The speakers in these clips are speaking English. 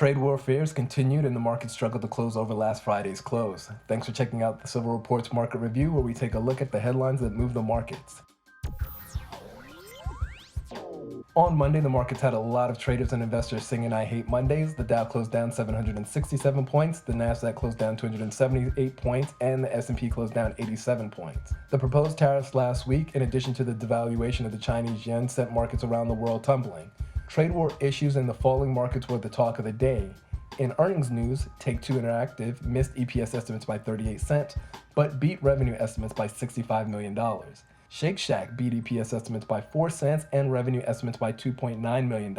Trade war fears continued and the market struggled to close over last Friday's close. Thanks for checking out the Civil Reports Market Review, where we take a look at the headlines that move the markets. On Monday, the markets had a lot of traders and investors singing "I Hate Mondays." The Dow closed down 767 points, the Nasdaq closed down 278 points, and the S&P closed down 87 points. The proposed tariffs last week, in addition to the devaluation of the Chinese yuan, sent markets around the world tumbling. Trade war issues and the falling markets were the talk of the day. In earnings news, Take-Two Interactive missed EPS estimates by 38 cents, but beat revenue estimates by $65 million. Shake Shack beat EPS estimates by 4 cents and revenue estimates by $2.9 million.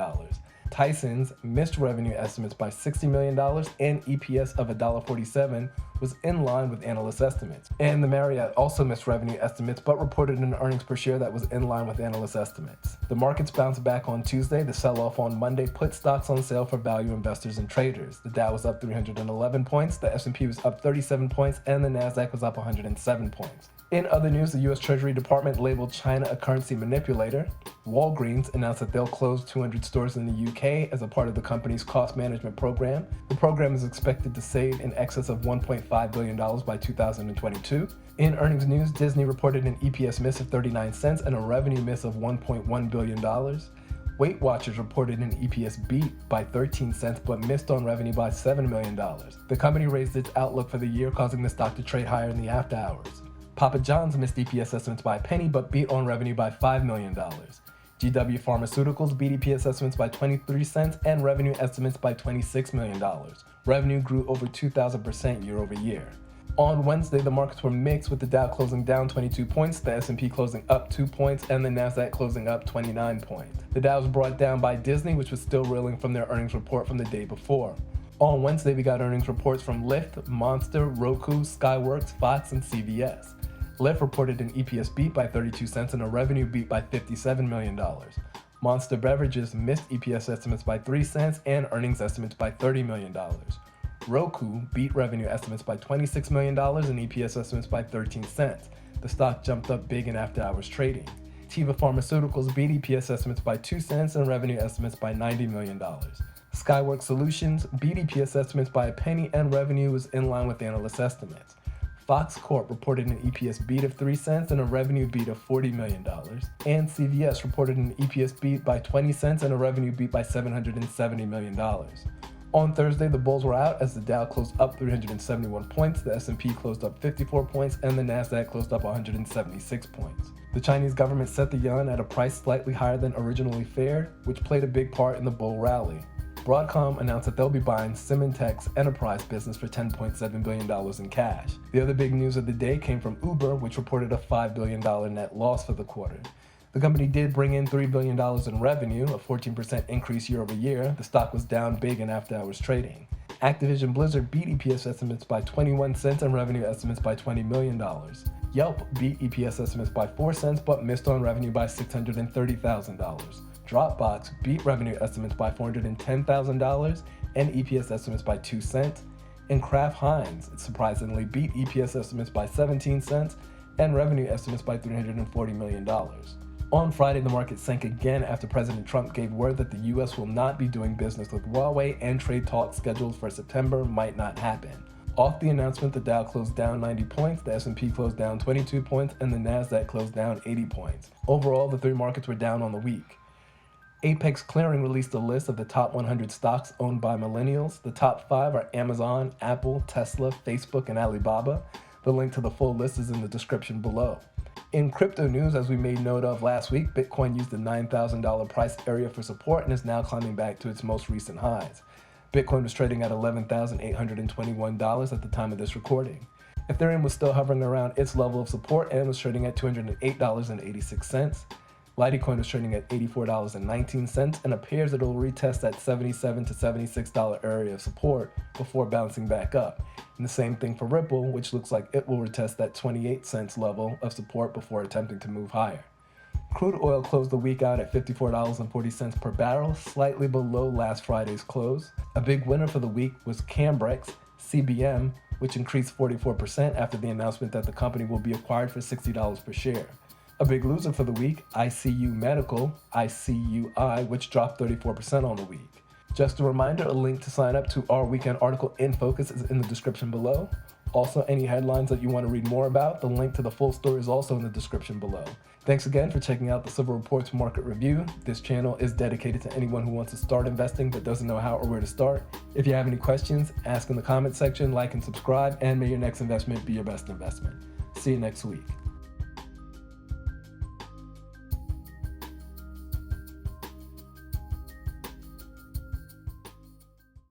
Tyson's missed revenue estimates by $60 million and EPS of $1.47 was in line with analyst estimates. And the Marriott also missed revenue estimates but reported an earnings per share that was in line with analyst estimates. The markets bounced back on Tuesday. The sell-off on Monday put stocks on sale for value investors and traders. The Dow was up 311 points, the S&P was up 37 points, and the Nasdaq was up 107 points. In other news, the U.S. Treasury Department labeled China a currency manipulator. Walgreens announced that they'll close 200 stores in the UK as a part of the company's cost management program. The program is expected to save in excess of $1.5 billion by 2022. In earnings news, Disney reported an EPS miss of 39 cents and a revenue miss of $1.1 billion. Weight Watchers reported an EPS beat by 13 cents but missed on revenue by $7 million. The company raised its outlook for the year, causing the stock to trade higher in the after hours. Papa John's missed EPS estimates by a penny but beat on revenue by $5 million. GW Pharmaceuticals beat EPS estimates by 23 cents and revenue estimates by $26 million. Revenue grew over 2,000% year over year. On Wednesday, the markets were mixed, with the Dow closing down 22 points, the S&P closing up 2 points, and the Nasdaq closing up 29 points. The Dow was brought down by Disney, which was still reeling from their earnings report from the day before. On Wednesday, we got earnings reports from LYFT, Monster, ROKU, Skyworks, Fox, and CVS. LYFT reported an EPS beat by 32 cents and a revenue beat by $57 million. Monster Beverages missed EPS estimates by 3 cents and earnings estimates by $30 million. ROKU beat revenue estimates by $26 million and EPS estimates by 13 cents. The stock jumped up big in after-hours trading. TEVA Pharmaceuticals beat EPS estimates by 2 cents and revenue estimates by $90 million. Skyworks Solutions beat EPS estimates by a penny and revenue was in line with analyst estimates. Fox Corp reported an EPS beat of 3 cents and a revenue beat of $40 million. And CVS reported an EPS beat by 20 cents and a revenue beat by $770 million. On Thursday, the bulls were out as the Dow closed up 371 points, the S&P closed up 54 points, and the Nasdaq closed up 176 points. The Chinese government set the yuan at a price slightly higher than originally feared, which played a big part in the bull rally. Broadcom announced that they'll be buying Symantec's enterprise business for $10.7 billion in cash. The other big news of the day came from Uber, which reported a $5 billion net loss for the quarter. The company did bring in $3 billion in revenue, a 14% increase year over year. The stock was down big in after-hours trading. Activision Blizzard beat EPS estimates by 21 cents and revenue estimates by $20 million. Yelp beat EPS estimates by 4 cents but missed on revenue by $630,000. Dropbox beat revenue estimates by $410,000 and EPS estimates by 2 cents. And Kraft Heinz surprisingly beat EPS estimates by 17 cents and revenue estimates by $340 million. On Friday, the market sank again after President Trump gave word that the U.S. will not be doing business with Huawei and trade talks scheduled for September might not happen. Off the announcement, the Dow closed down 90 points, the S&P closed down 22 points, and the Nasdaq closed down 80 points. Overall, the three markets were down on the week. Apex Clearing released a list of the top 100 stocks owned by millennials. The top 5 are Amazon, Apple, Tesla, Facebook, and Alibaba. The link to the full list is in the description below. In crypto news, as we made note of last week, Bitcoin used the $9,000 price area for support and is now climbing back to its most recent highs. Bitcoin was trading at $11,821 at the time of this recording. Ethereum was still hovering around its level of support and was trading at $208.86. Litecoin was trading at $84.19 and appears it will retest that $77 to $76 area of support before bouncing back up. And the same thing for Ripple, which looks like it will retest that 28 cents level of support before attempting to move higher. Crude oil closed the week out at $54.40 per barrel, slightly below last Friday's close. A big winner for the week was Cambrex, CBM, which increased 44% after the announcement that the company will be acquired for $60 per share. A big loser for the week, ICU Medical, ICUI, which dropped 34% on the week. Just a reminder, a link to sign up to our weekend article in focus is in the description below. Also, any headlines that you want to read more about, the link to the full story is also in the description below. Thanks again for checking out the Silver Reports Market Review. This channel is dedicated to anyone who wants to start investing but doesn't know how or where to start. If you have any questions, ask in the comment section, like and subscribe, and may your next investment be your best investment. See you next week.